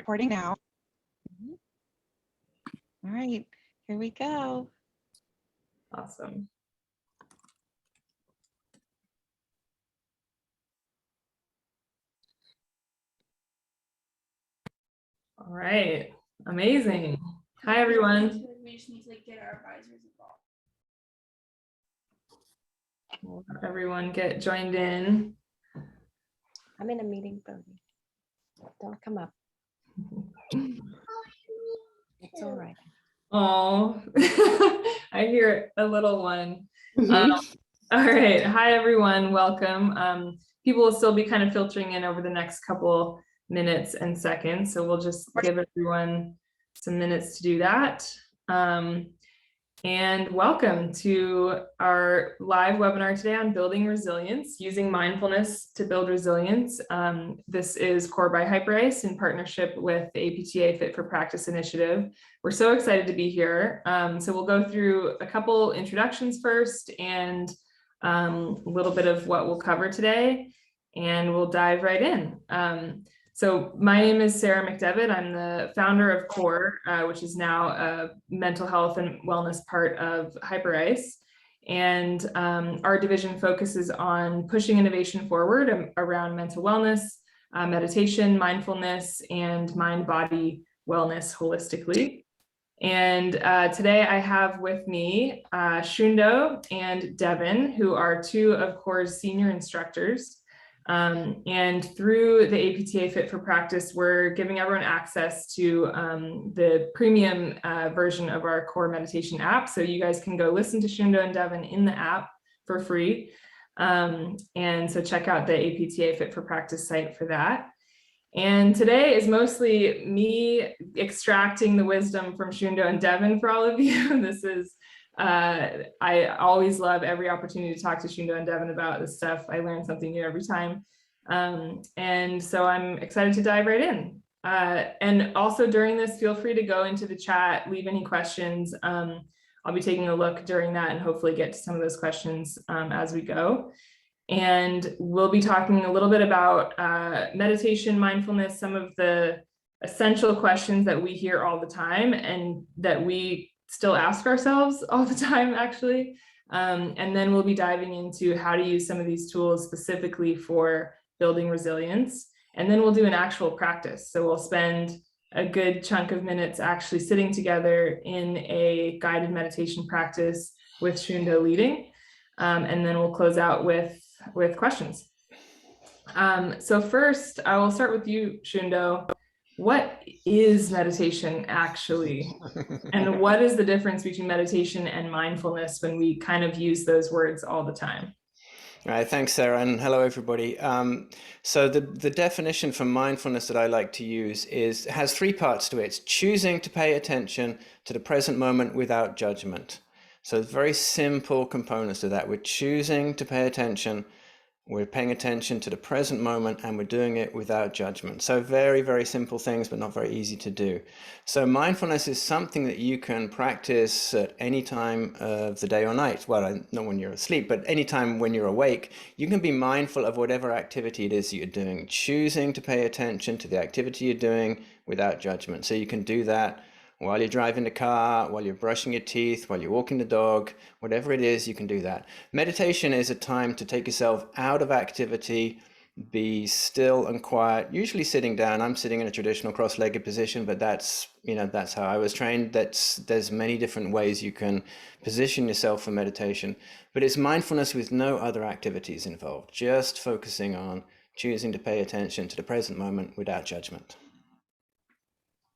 recording now. All right, here we go. Awesome. All right, amazing. Hi, everyone. We just need to get our advisors involved. We'll have everyone get joined in. I'm in a meeting, Bodhi. Don't come up. It's all right. Oh, I hear a little one. All right. Hi, everyone. Welcome. People will still be kind of filtering in over the next couple minutes and seconds. So we'll just give everyone some minutes to do that. And welcome to our live webinar today on building resilience, using mindfulness to build resilience. This is Core by Hyperice in partnership with the APTA Fit for Practice initiative. We're so excited to be here. So we'll go through a couple introductions first and a little bit of what we'll cover today, and we'll dive right in. So my name is Sarah McDevitt. I'm the founder of Core, which is now a mental health and wellness part of Hyperice. And our division focuses on pushing innovation forward around mental wellness, meditation, mindfulness, and mind-body wellness holistically. And today I have with me Shundo and Devon, who are two of Core's senior instructors. And through the APTA Fit for Practice, we're giving everyone access to the premium version of our Core meditation app. So you guys can go listen to Shundo and Devon in the app for free. And so check out the APTA Fit for Practice site for that. And today is mostly me extracting the wisdom from Shundo and Devon for all of you. This is I always love every opportunity to talk to Shundo and Devon about this stuff. I learn something new every time. And so I'm excited to dive right in. And also during this, feel free to go into the chat, leave any questions. I'll be taking a look during that and hopefully get to some of those questions as we go. And we'll be talking a little bit about meditation, mindfulness, some of the essential questions that we hear all the time and that we still ask ourselves all the time, actually. And then we'll be diving into how to use some of these tools specifically for building resilience. And then we'll do an actual practice. So we'll spend a good chunk of minutes actually sitting together in a guided meditation practice with Shundo leading. And then we'll close out with questions. So first, I will start with you, Shundo. What is meditation actually? And what is the difference between meditation and mindfulness when we kind of use those words all the time? All right, thanks, Sarah, and hello, everybody. So the definition for mindfulness that I like to use has three parts to it. It's choosing to pay attention to the present moment without judgment. So very simple components to that. We're choosing to pay attention. We're paying attention to the present moment and we're doing it without judgment. So very, very simple things, but not very easy to do. So mindfulness is something that you can practice at any time of the day or night. Well, not when you're asleep, but any time when you're awake. You can be mindful of whatever activity it is that you're doing, choosing to pay attention to the activity you're doing without judgment. So you can do that while you're driving the car, while you're brushing your teeth, while you're walking the dog, whatever it is, you can do that. Meditation is a time to take yourself out of activity, be still and quiet, usually sitting down. I'm sitting in a traditional cross-legged position, but that's how I was trained. There's many different ways you can position yourself for meditation, but it's mindfulness with no other activities involved, just focusing on choosing to pay attention to the present moment without judgment.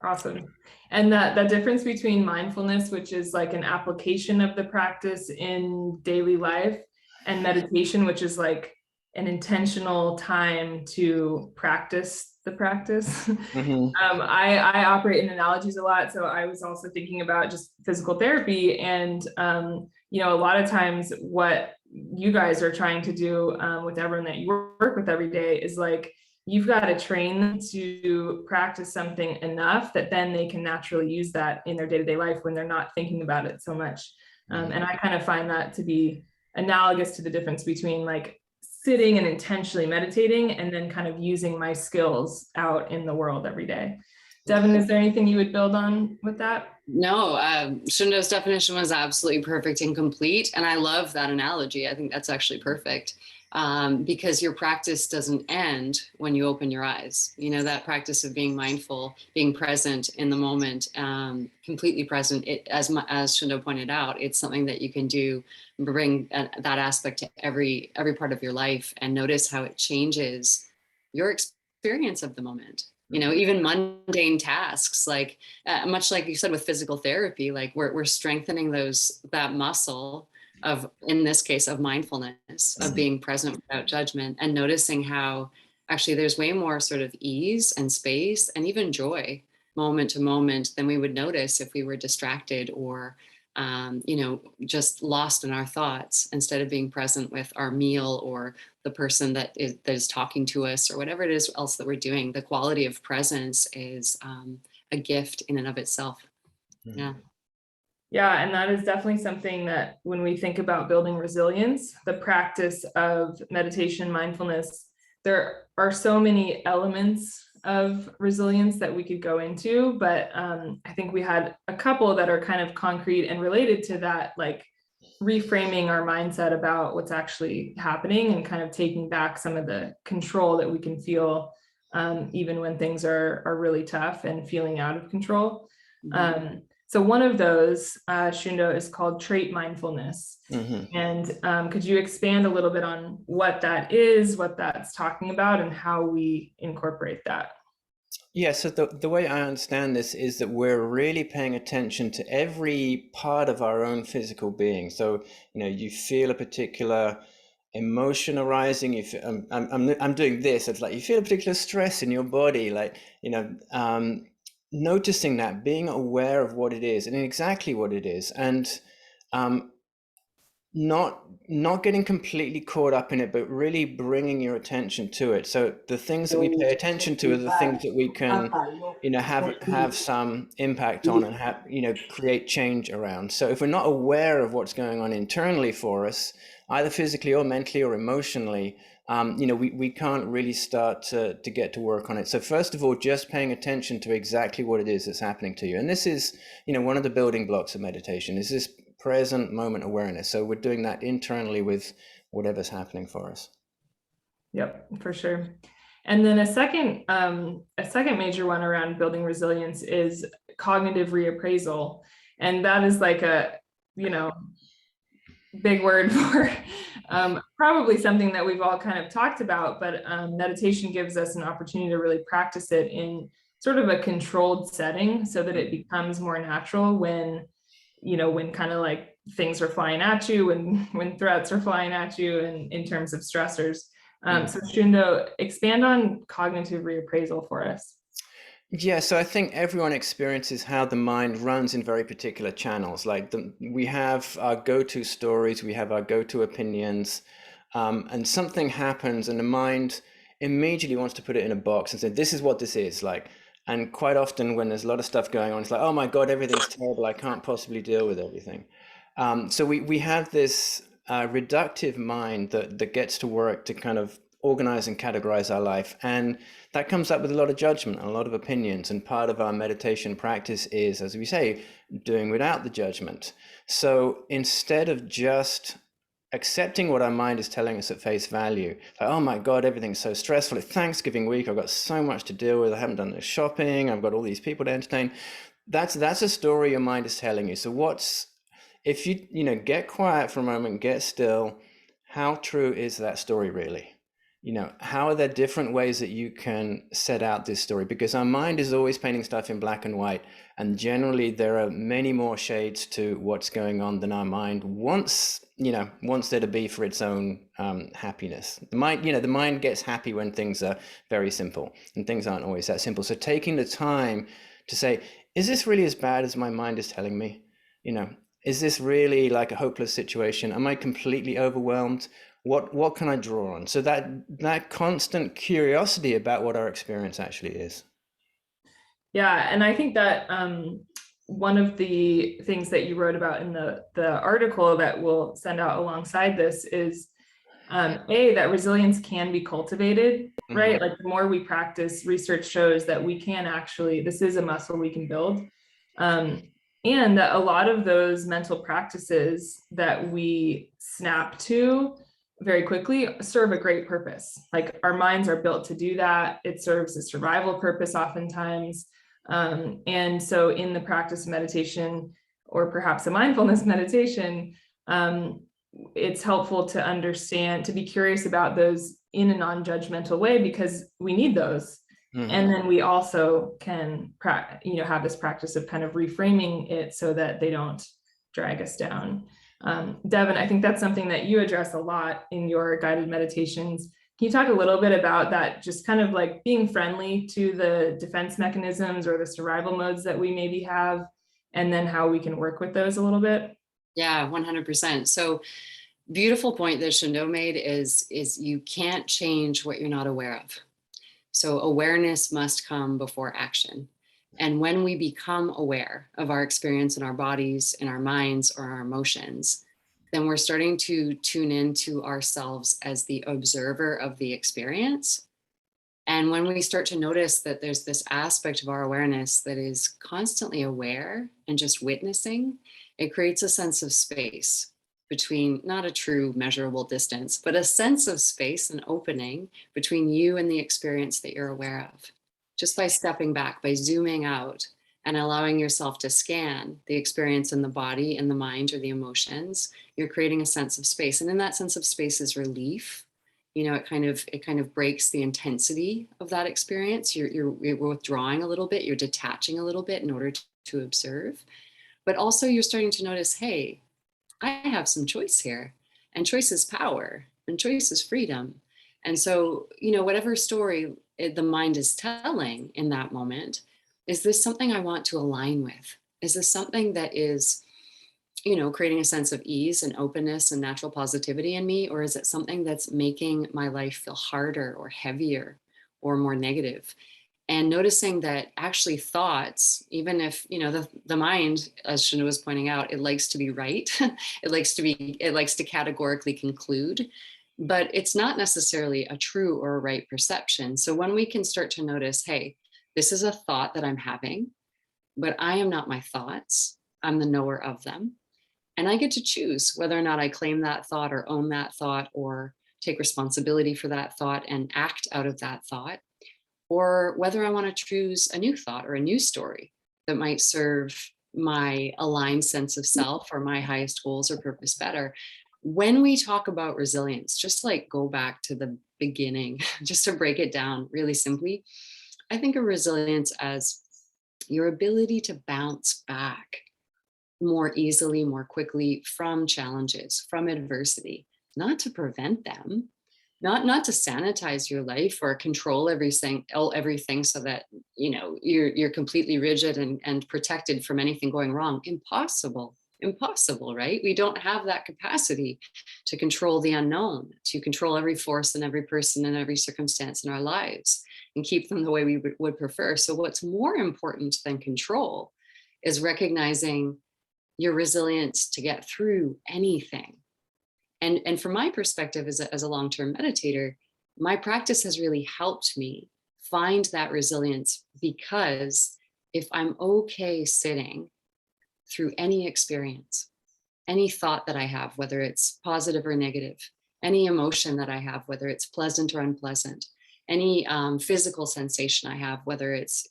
Awesome. And that difference between mindfulness, which is like an application of the practice in daily life, and meditation, which is like an intentional time to practice the practice. Mm-hmm. I operate in analogies a lot. So I was also thinking about just physical therapy and, a lot of times what you guys are trying to do with everyone that you work with every day is like, you've got to train them to practice something enough that then they can naturally use that in their day-to-day life when they're not thinking about it so much. And I kind of find that to be analogous to the difference between like sitting and intentionally meditating and then kind of using my skills out in the world every day. Devon, is there anything you would build on with that? No, Shundo's definition was absolutely perfect and complete. And I love that analogy. I think that's actually perfect, because your practice doesn't end when you open your eyes. You know, that practice of being mindful, being present in the moment, completely present, as Shundo pointed out, it's something that you can do, bring that aspect to every part of your life and notice how it changes your experience of the moment. You know, even mundane tasks, like much like you said with physical therapy, like we're strengthening that muscle of, in this case, of mindfulness, of being present without judgment, and noticing how actually there's way more sort of ease and space and even joy moment to moment than we would notice if we were distracted or you know, just lost in our thoughts instead of being present with our meal or the person that is talking to us or whatever it is else that we're doing. The quality of presence is a gift in and of itself. Yeah. Yeah, and that is definitely something that when we think about building resilience, the practice of meditation, mindfulness, there are so many elements of resilience that we could go into, but I think we had a couple that are kind of concrete and related to that, like reframing our mindset about what's actually happening and kind of taking back some of the control that we can feel even when things are really tough and feeling out of control. So one of those, Shundo, is called trait mindfulness. And could you expand a little bit on what that is, what that's talking about, and how we incorporate that? Yeah, so the way I understand this is that we're really paying attention to every part of our own physical being. So, you know, you feel a particular emotion arising, you feel, I'm doing this, it's like you feel a particular stress in your body, like, you know, noticing that, being aware of what it is and exactly what it is, and not getting completely caught up in it, but really bringing your attention to it. So the things that we pay attention to are the things that we can, you know, have some impact on and have, you know, create change around. So if we're not aware of what's going on internally for us, either physically or mentally or emotionally, you know, we can't really start to get to work on it. So first of all, just paying attention to exactly what it is that's happening to you. And this is, you know, one of the building blocks of meditation is this present moment awareness. So we're doing that internally with whatever's happening for us. Yep, for sure. And then a second major one around building resilience is cognitive reappraisal. And that is like a, you know, big word for probably something that we've all kind of talked about, but meditation gives us an opportunity to really practice it in sort of a controlled setting so that it becomes more natural when, you know, when kind of like things are flying at you and when threats are flying at you and in terms of stressors. So Shundo, expand on cognitive reappraisal for us. Yeah, so I think everyone experiences how the mind runs in very particular channels. Like we have our go-to stories, we have our go-to opinions, and something happens and the mind immediately wants to put it in a box and say, this is what this is like. And quite often when there's a lot of stuff going on, it's like, oh my God, everything's terrible. I can't possibly deal with everything. So we have this reductive mind that gets to work to kind of organize and categorize our life. And that comes up with a lot of judgment and a lot of opinions. And part of our meditation practice is, as we say, doing without the judgment. So instead of just accepting what our mind is telling us at face value, like, oh my God, everything's so stressful. It's Thanksgiving week. I've got so much to deal with. I haven't done the shopping. I've got all these people to entertain. That's a story your mind is telling you. So if you get quiet for a moment, get still, how true is that story really? You know, how are there different ways that you can set out this story? Because our mind is always painting stuff in black and white. And generally there are many more shades to what's going on than our mind wants there to be for its own happiness. The mind gets happy when things are very simple, and things aren't always that simple. So taking the time to say, is this really as bad as my mind is telling me? You know, is this really like a hopeless situation? Am I completely overwhelmed? What can I draw on? So that constant curiosity about what our experience actually is. Yeah, and I think that one of the things that you wrote about in the article that we'll send out alongside this is That resilience can be cultivated, right? Mhm. Like the more we practice, research shows that we can actually, this is a muscle we can build. And that a lot of those mental practices that we snap to very quickly serve a great purpose. Like our minds are built to do that. It serves a survival purpose oftentimes. And so in the practice of meditation, or perhaps a mindfulness meditation, it's helpful to understand, to be curious about those in a non-judgmental way, because we need those. Mhm. And then we also can, have this practice of kind of reframing it so that they don't drag us down. Devon, I think that's something that you address a lot in your guided meditations. Can you talk a little bit about that, just kind of like being friendly to the defense mechanisms or the survival modes that we maybe have, and then how we can work with those a little bit? Yeah, 100%. So beautiful point that Shundo made is you can't change what you're not aware of. So awareness must come before action. And when we become aware of our experience in our bodies, in our minds, or our emotions, then we're starting to tune into ourselves as the observer of the experience. And when we start to notice that there's this aspect of our awareness that is constantly aware and just witnessing, it creates a sense of space between, not a true measurable distance, but a sense of space and opening between you and the experience that you're aware of. Just by stepping back, by zooming out and allowing yourself to scan the experience in the body and the mind or the emotions, you're creating a sense of space. And in that sense of space is relief. It kind of breaks the intensity of that experience. You're withdrawing a little bit, you're detaching a little bit in order to observe. But also you're starting to notice, hey, I have some choice here, and choice is power, and choice is freedom. And so, whatever story the mind is telling in that moment, is this something I want to align with? Is this something that is, creating a sense of ease and openness and natural positivity in me? Or is it something that's making my life feel harder or heavier or more negative? And noticing that actually thoughts, even if, the mind, as Shundo was pointing out, it likes to be right. it likes to categorically conclude, but it's not necessarily a true or a right perception. So when we can start to notice, hey, this is a thought that I'm having, but I am not my thoughts. I'm the knower of them. And I get to choose whether or not I claim that thought or own that thought or take responsibility for that thought and act out of that thought, or whether I want to choose a new thought or a new story that might serve my aligned sense of self or my highest goals or purpose better. When we talk about resilience, just like go back to the beginning, just to break it down really simply, I think of resilience as your ability to bounce back more easily, more quickly from challenges, from adversity, not to prevent them, not to sanitize your life or control everything so that you're completely rigid and protected from anything going wrong. Impossible, right? We don't have that capacity to control the unknown, to control every force and every person and every circumstance in our lives and keep them the way we would prefer. So what's more important than control is recognizing your resilience to get through anything. And from my perspective as a long-term meditator, my practice has really helped me find that resilience, because if I'm okay sitting through any experience, any thought that I have, whether it's positive or negative, any emotion that I have, whether it's pleasant or unpleasant, any physical sensation I have, whether it's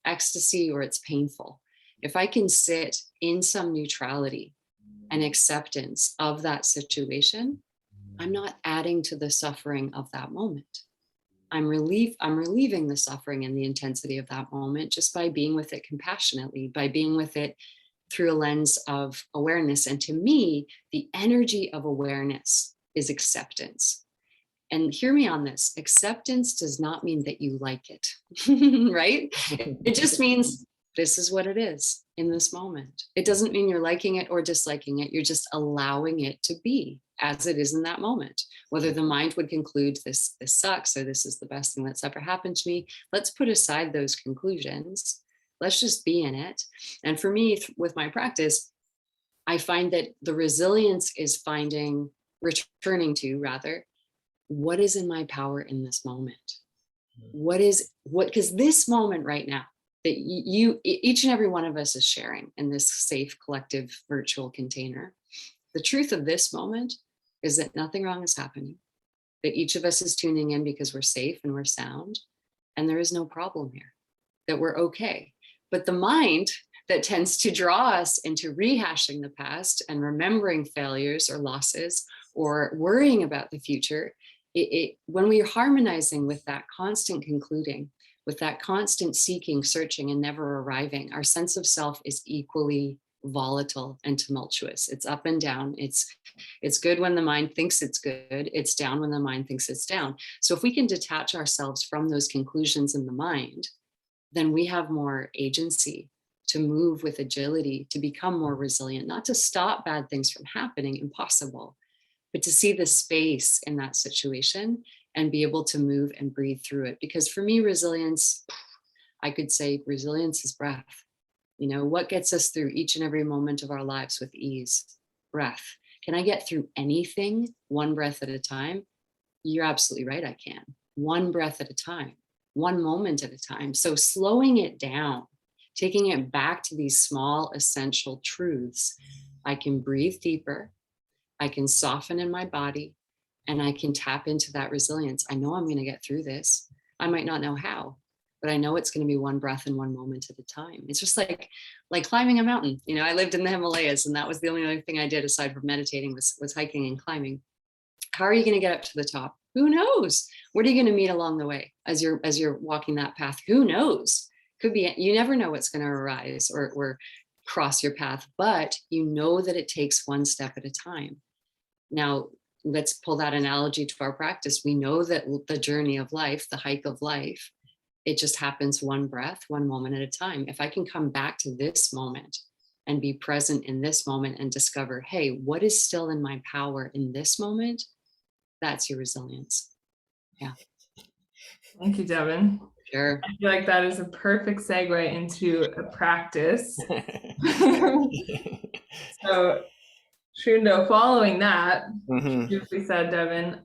ecstasy or it's painful, if I can sit in some neutrality and acceptance of that situation, I'm not adding to the suffering of that moment. I'm relieving the suffering and the intensity of that moment just by being with it compassionately, by being with it through a lens of awareness. And to me, the energy of awareness is acceptance. And hear me on this, acceptance does not mean that you like it, right? It just means this is what it is in this moment. It doesn't mean you're liking it or disliking it. You're just allowing it to be as it is in that moment. Whether the mind would conclude this sucks or this is the best thing that's ever happened to me, let's put aside those conclusions. Let's just be in it. And for me, with my practice, I find that the resilience is finding returning to rather, what is in my power in this moment? Because this moment right now that each and every one of us is sharing in this safe collective virtual container, the truth of this moment is that nothing wrong is happening, that each of us is tuning in because we're safe and we're sound, and there is no problem here, that we're okay. But the mind that tends to draw us into rehashing the past and remembering failures or losses or worrying about the future, when we are harmonizing with that constant concluding, with that constant seeking, searching, and never arriving, our sense of self is equally volatile and tumultuous. It's up and down. It's good when the mind thinks it's good. It's down when the mind thinks it's down. So if we can detach ourselves from those conclusions in the mind, then we have more agency to move with agility, to become more resilient, not to stop bad things from happening, impossible, but to see the space in that situation and be able to move and breathe through it. Because for me, resilience, I could say resilience is breath. You know, what gets us through each and every moment of our lives with ease? Breath. Can I get through anything one breath at a time? You're absolutely right, I can. One breath at a time, one moment at a time. So slowing it down, taking it back to these small essential truths, I can breathe deeper, I can soften in my body, and I can tap into that resilience. I know I'm going to get through this. I might not know how, but I know it's going to be one breath and one moment at a time. It's just like climbing a mountain. You know, I lived in the Himalayas, and that was the only other thing I did aside from meditating was hiking and climbing. How are you going to get up to the top? Who knows? What are you going to meet along the way as you're walking that path? Who knows? Could be, you never know what's going to arise or cross your path, but you know that it takes one step at a time. Now, let's pull that analogy to our practice. We know that the journey of life, the hike of life, it just happens one breath, one moment at a time. If I can come back to this moment and be present in this moment and discover, hey, what is still in my power in this moment? That's your resilience. Yeah. Thank you, Devon. Sure. I feel like that is a perfect segue into a practice. So, Shundo, following that, beautifully said, Devon,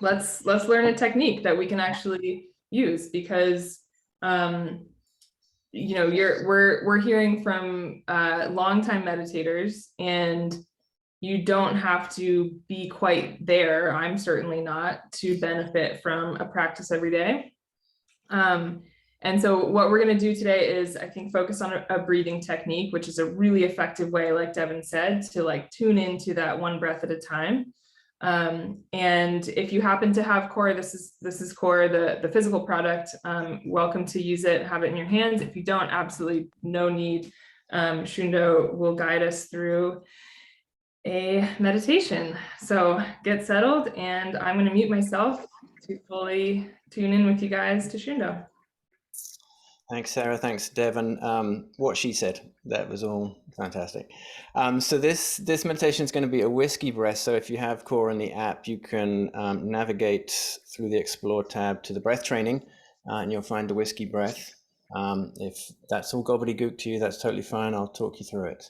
let's learn a technique that we can actually use, because you know, we're hearing from longtime meditators, and you don't have to be quite there. I'm certainly not, to benefit from a practice every day. And so what we're going to do today is, I think, focus on a breathing technique, which is a really effective way, like Devon said, to like tune into that one breath at a time. And if you happen to have Core, this is Core, the physical product, welcome to use it, have it in your hands. If you don't, absolutely no need. Shundo will guide us through a meditation. So get settled, and I'm going to mute myself to fully tune in with you guys to Shundo. Thanks, Sarah. Thanks, Devon. What she said, that was all fantastic. So this meditation is going to be a whiskey breath. So if you have Core in the app, you can navigate through the Explore tab to the breath training, and you'll find the whiskey breath. If that's all gobbledygook to you, that's totally fine. I'll talk you through it.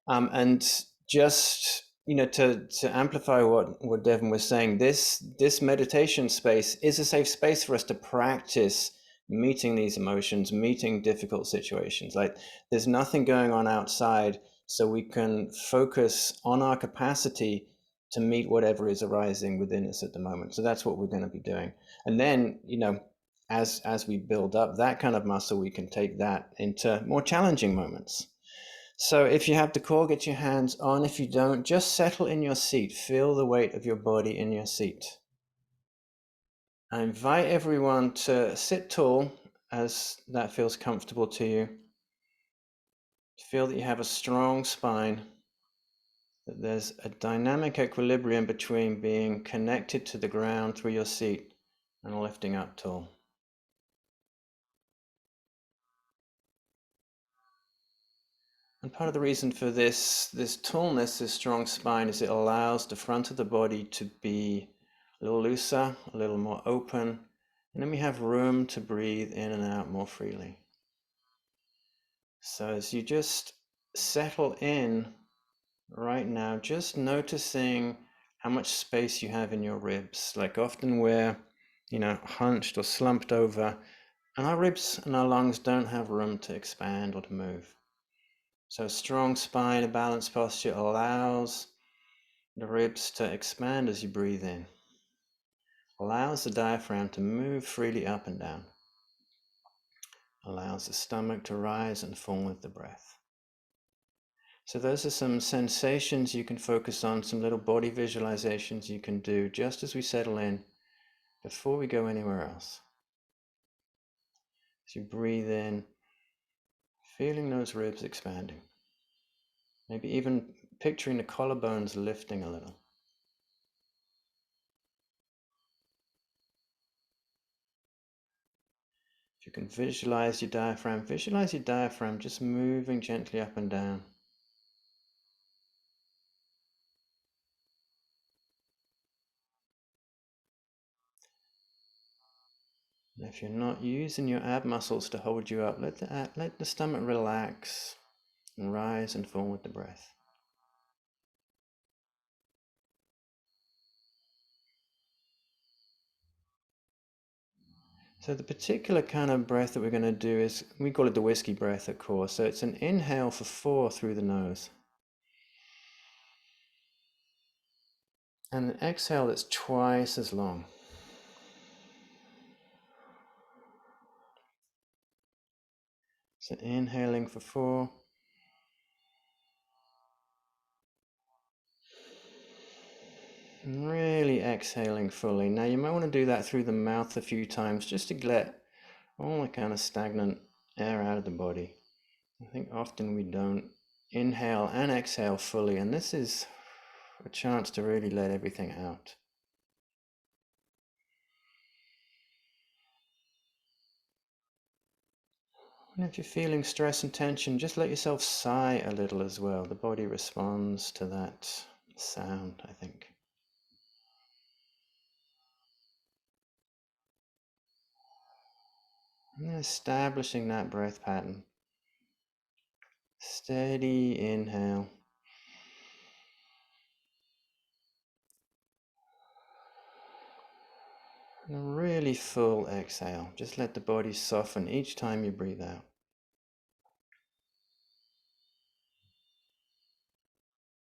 And just, you know, to amplify what Devon was saying, this meditation space is a safe space for us to practice meeting these emotions, meeting difficult situations. Like, there's nothing going on outside, so we can focus on our capacity to meet whatever is arising within us at the moment. So that's what we're going to be doing. And then, you know, as we build up that kind of muscle, we can take that into more challenging moments. So if you have the Core, get your hands on. If you don't, just settle in your seat. Feel the weight of your body in your seat. I invite everyone to sit tall as that feels comfortable to you. Feel that you have a strong spine, that there's a dynamic equilibrium between being connected to the ground through your seat and lifting up tall. And part of the reason for this tallness, this strong spine, is it allows the front of the body to be a little looser, a little more open, and then we have room to breathe in and out more freely. So as you just settle in Right now, just noticing how much space you have in your ribs. Like often we're, hunched or slumped over, and our ribs and our lungs don't have room to expand or to move. So a strong spine, a balanced posture allows the ribs to expand as you breathe in. Allows the diaphragm to move freely up and down. Allows the stomach to rise and fall with the breath. So those are some sensations you can focus on, some little body visualizations you can do just as we settle in before we go anywhere else. As you breathe in, feeling those ribs expanding. Maybe even picturing the collarbones lifting a little. If you can visualize your diaphragm just moving gently up and down. And if you're not using your ab muscles to hold you up, let the stomach relax and rise and fall with the breath. So the particular kind of breath that we're going to do is, we call it the whiskey breath, of course. So it's an inhale for 4 through the nose. And an exhale that's twice as long. So inhaling for 4. And really exhaling fully. Now you might want to do that through the mouth a few times just to let all the kind of stagnant air out of the body. I think often we don't inhale and exhale fully, and this is a chance to really let everything out. And if you're feeling stress and tension, just let yourself sigh a little as well. The body responds to that sound, I think. And establishing that breath pattern. Steady inhale. And a really full exhale. Just let the body soften each time you breathe out.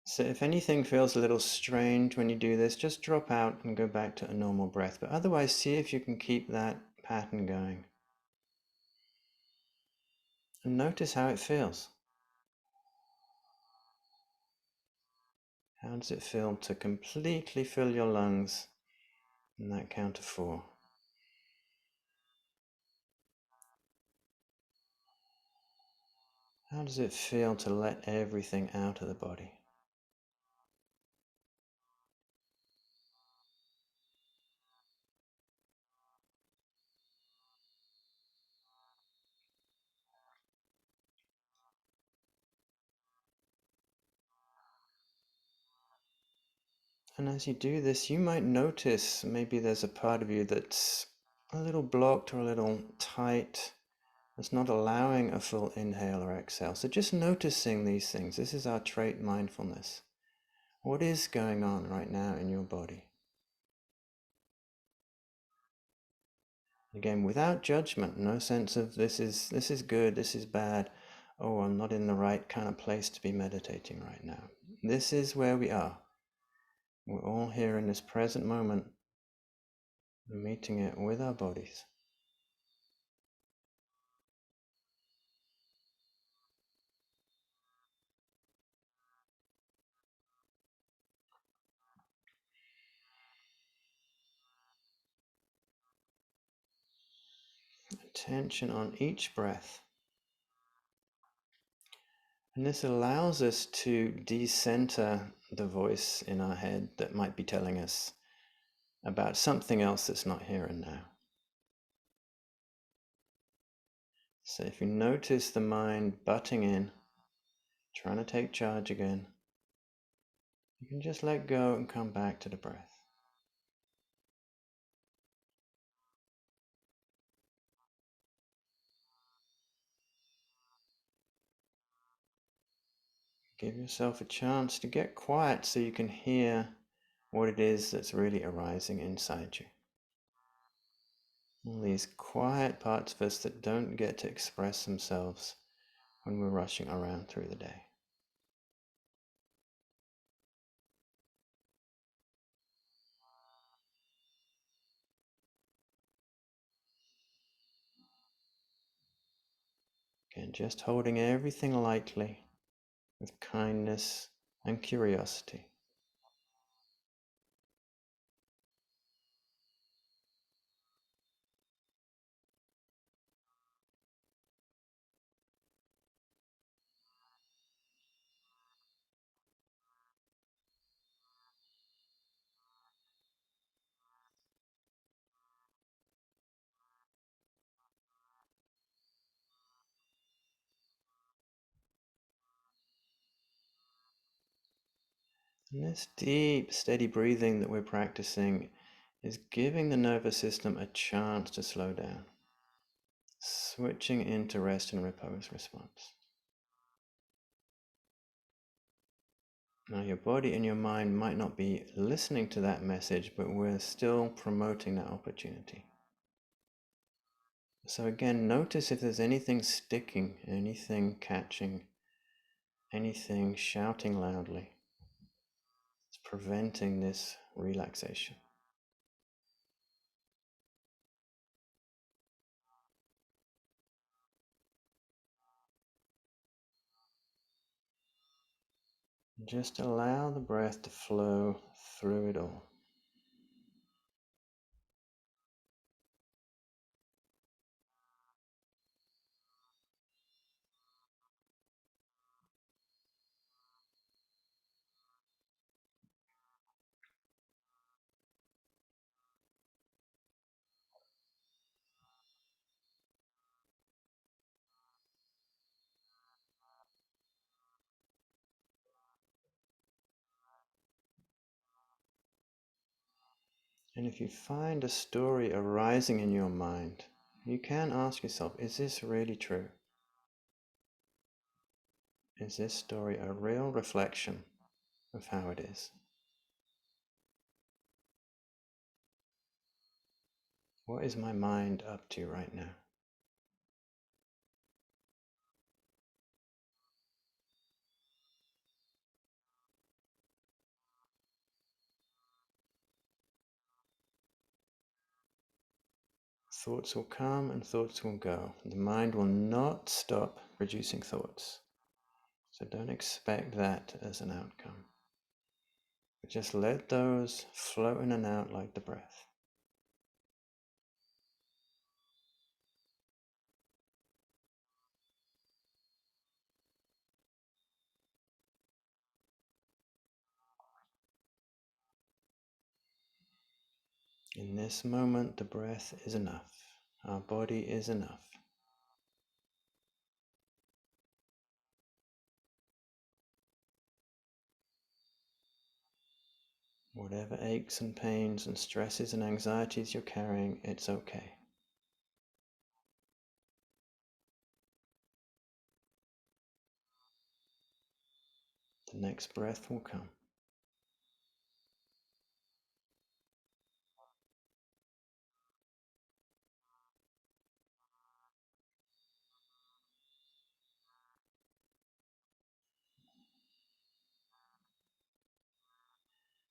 So if anything feels a little strange when you do this, just drop out and go back to a normal breath. But otherwise, see if you can keep that pattern going. And notice how it feels. How does it feel to completely fill your lungs in that count of 4? How does it feel to let everything out of the body? And as you do this, you might notice maybe there's a part of you that's a little blocked or a little tight. It's not allowing a full inhale or exhale. So just noticing these things. This is our trait mindfulness. What is going on right now in your body? Again, without judgment, no sense of this is good, this is bad. Oh, I'm not in the right kind of place to be meditating right now. This is where we are. We're all here in this present moment, meeting it with our bodies. Attention on each breath. And this allows us to decenter the voice in our head that might be telling us about something else that's not here and now. So if you notice the mind butting in, trying to take charge again, you can just let go and come back to the breath. Give yourself a chance to get quiet so you can hear what it is that's really arising inside you. All these quiet parts of us that don't get to express themselves when we're rushing around through the day. Again, just holding everything lightly with kindness and curiosity. And this deep, steady breathing that we're practicing is giving the nervous system a chance to slow down, switching into rest and repose response. Now your body and your mind might not be listening to that message, but we're still promoting that opportunity. So again, notice if there's anything sticking, anything catching, anything shouting loudly. It's preventing this relaxation. Just allow the breath to flow through it all. And if you find a story arising in your mind, you can ask yourself, is this really true? Is this story a real reflection of how it is? What is my mind up to right now? Thoughts will come and thoughts will go. The mind will not stop producing thoughts. So don't expect that as an outcome. But just let those flow in and out like the breath. In this moment, the breath is enough. Our body is enough. Whatever aches and pains and stresses and anxieties you're carrying, it's okay. The next breath will come.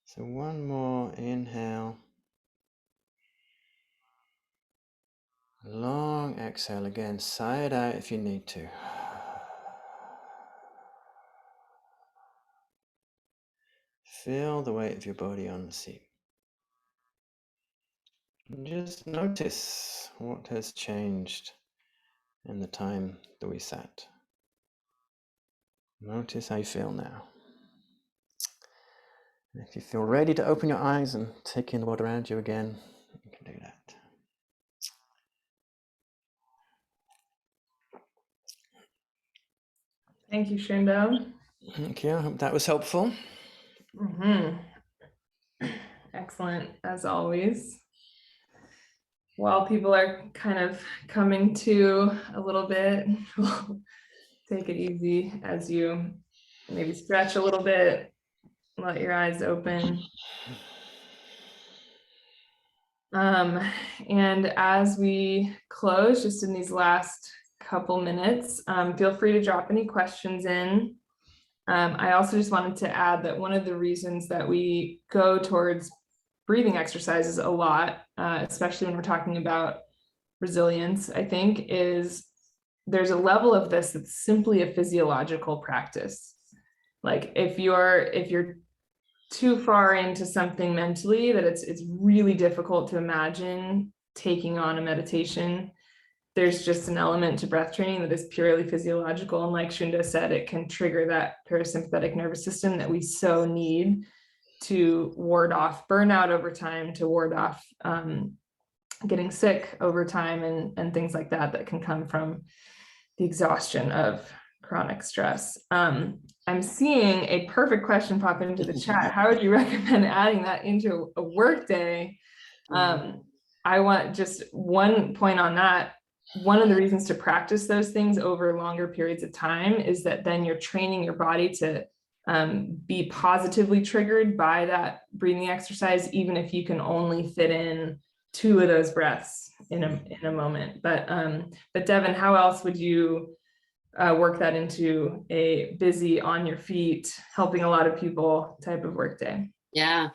So one more inhale. Long exhale again, sigh it out if you need to. Feel the weight of your body on the seat. And just notice what has changed in the time that we sat. Notice how you feel now. And if you feel ready to open your eyes and take in the world around you again, you can do that. Thank you, Shundo. Thank you. I hope that was helpful. Excellent, as always. While people are kind of coming to a little bit, we'll take it easy as you Maybe stretch a little bit, let your eyes open. And as we close, just in these last couple minutes, feel free to drop any questions in. I also just wanted to add that one of the reasons that we go towards breathing exercises a lot, especially when we're talking about resilience, I think, is there's a level of this that's simply a physiological practice. Like if you're too far into something mentally, that it's really difficult to imagine taking on a meditation. There's just an element to breath training that is purely physiological. And like Shundo said, it can trigger that parasympathetic nervous system that we so need to ward off burnout over time, to ward off getting sick over time, and things like that that can come from the exhaustion of chronic stress. I'm seeing a perfect question pop into the chat. How would you recommend adding that into a work day? I want just one point on that. One of the reasons to practice those things over longer periods of time is that then you're training your body to be positively triggered by that breathing exercise, even if you can only fit in 2 of those breaths in a moment. But Devon, how else would you work that into a busy, on your feet, helping a lot of people type of work day? Yeah.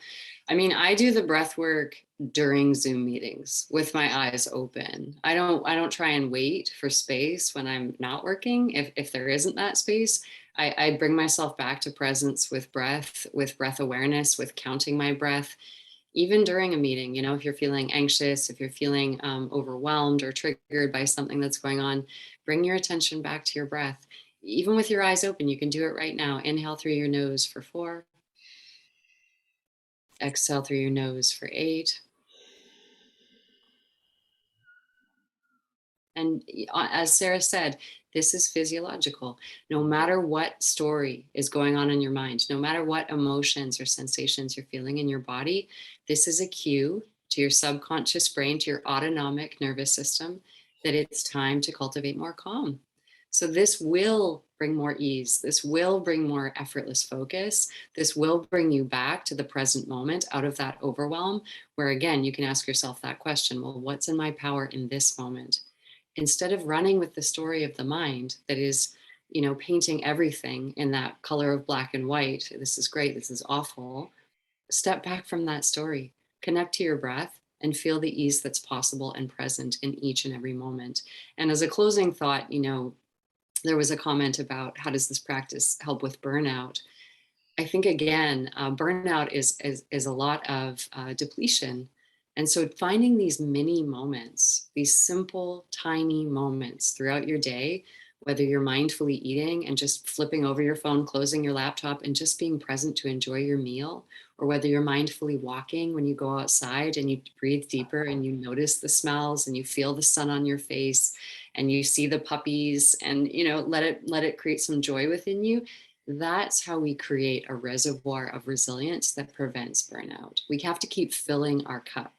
I mean, I do the breath work during Zoom meetings with my eyes open. I don't try and wait for space when I'm not working. If there isn't that space, I bring myself back to presence with breath awareness, with counting my breath. Even during a meeting, you know, if you're feeling anxious, if you're feeling overwhelmed or triggered by something that's going on, bring your attention back to your breath. Even with your eyes open, you can do it right now. Inhale through your nose for 4. Exhale through your nose for 8. And as Sarah said, this is physiological. No matter what story is going on in your mind, no matter what emotions or sensations you're feeling in your body, this is a cue to your subconscious brain, to your autonomic nervous system, that it's time to cultivate more calm. So this will bring more ease. This will bring more effortless focus. This will bring you back to the present moment, out of that overwhelm, where again, you can ask yourself that question, well, what's in my power in this moment? Instead of running with the story of the mind that is, you know, painting everything in that color of black and white, this is great, this is awful, step back from that story, connect to your breath, and feel the ease that's possible and present in each and every moment. And as a closing thought, you know, there was a comment about how does this practice help with burnout? I think, again, burnout is a lot of depletion. And so finding these mini moments, these simple, tiny moments throughout your day, whether you're mindfully eating and just flipping over your phone, closing your laptop and just being present to enjoy your meal, or whether you're mindfully walking when you go outside and you breathe deeper and you notice the smells and you feel the sun on your face and you see the puppies and, you know, let it create some joy within you. That's how we create a reservoir of resilience that prevents burnout. We have to keep filling our cup.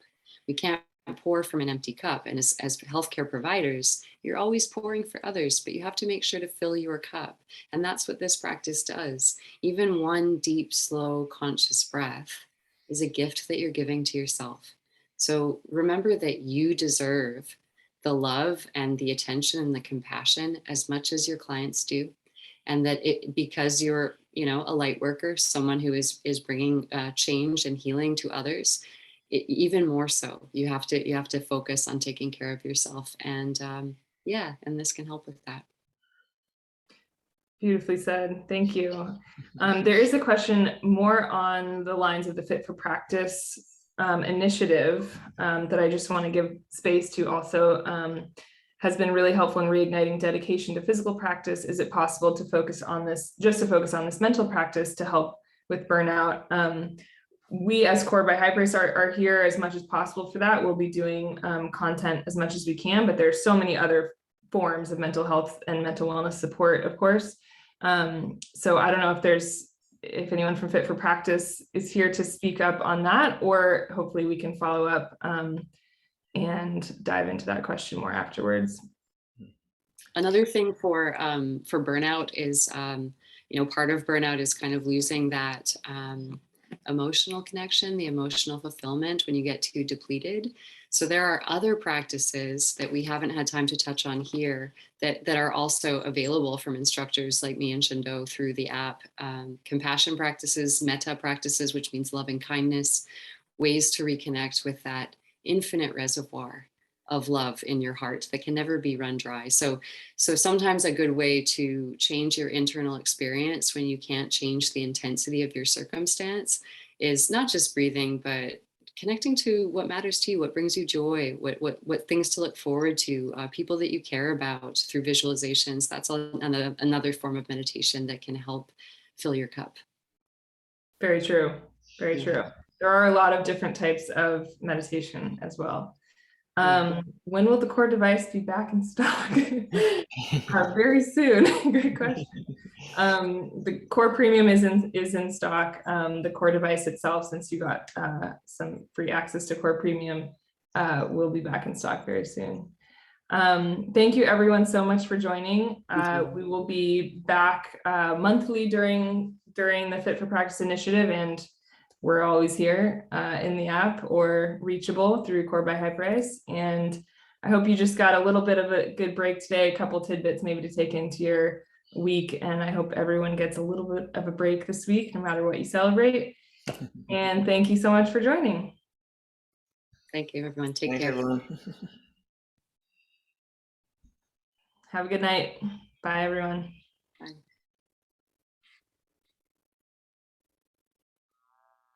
We can't pour from an empty cup. And as healthcare providers, you're always pouring for others, but you have to make sure to fill your cup. And that's what this practice does. Even one deep, slow, conscious breath is a gift that you're giving to yourself. So remember that you deserve the love and the attention and the compassion as much as your clients do. And that because you're, you know, a light worker, someone who is bringing change and healing to others, even more so, you have to focus on taking care of yourself. And and this can help with that. Beautifully said. Thank you. There is a question more on the lines of the Fit for Practice initiative that I just want to give space to also. Has been really helpful in reigniting dedication to physical practice. Is it possible to focus on this, just to focus on this mental practice to help with burnout? We as Core by Hyperice are here as much as possible for that. We'll be doing content as much as we can, but there's so many other forms of mental health and mental wellness support, of course. So I don't know if anyone from Fit for Practice is here to speak up on that, or hopefully we can follow up and dive into that question more afterwards. Another thing for burnout is, part of burnout is kind of losing that emotional connection, the emotional fulfillment when you get too depleted. So there are other practices that we haven't had time to touch on here that are also available from instructors like me and Shundo through the app. Compassion practices, metta practices, which means loving kindness, ways to reconnect with that infinite reservoir of love in your heart that can never be run dry. So sometimes a good way to change your internal experience when you can't change the intensity of your circumstance is not just breathing, but connecting to what matters to you, what brings you joy, what things to look forward to, people that you care about through visualizations. That's another form of meditation that can help fill your cup. Very true. Very true. There are a lot of different types of meditation as well. When will the core device be back in stock? Very soon. Great question. The core premium is in stock. The core device itself, since you got some free access to core premium, will be back in stock very soon. Thank you everyone so much for joining. We will be back monthly during the Fit for Practice initiative, and we're always here in the app or reachable through Core by Hyperice. And I hope you just got a little bit of a good break today, a couple tidbits maybe to take into your week. And I hope everyone gets a little bit of a break this week, no matter what you celebrate. And thank you so much for joining. Thank you, everyone. Take Thanks, care. everyone. Have a good night. Bye, everyone.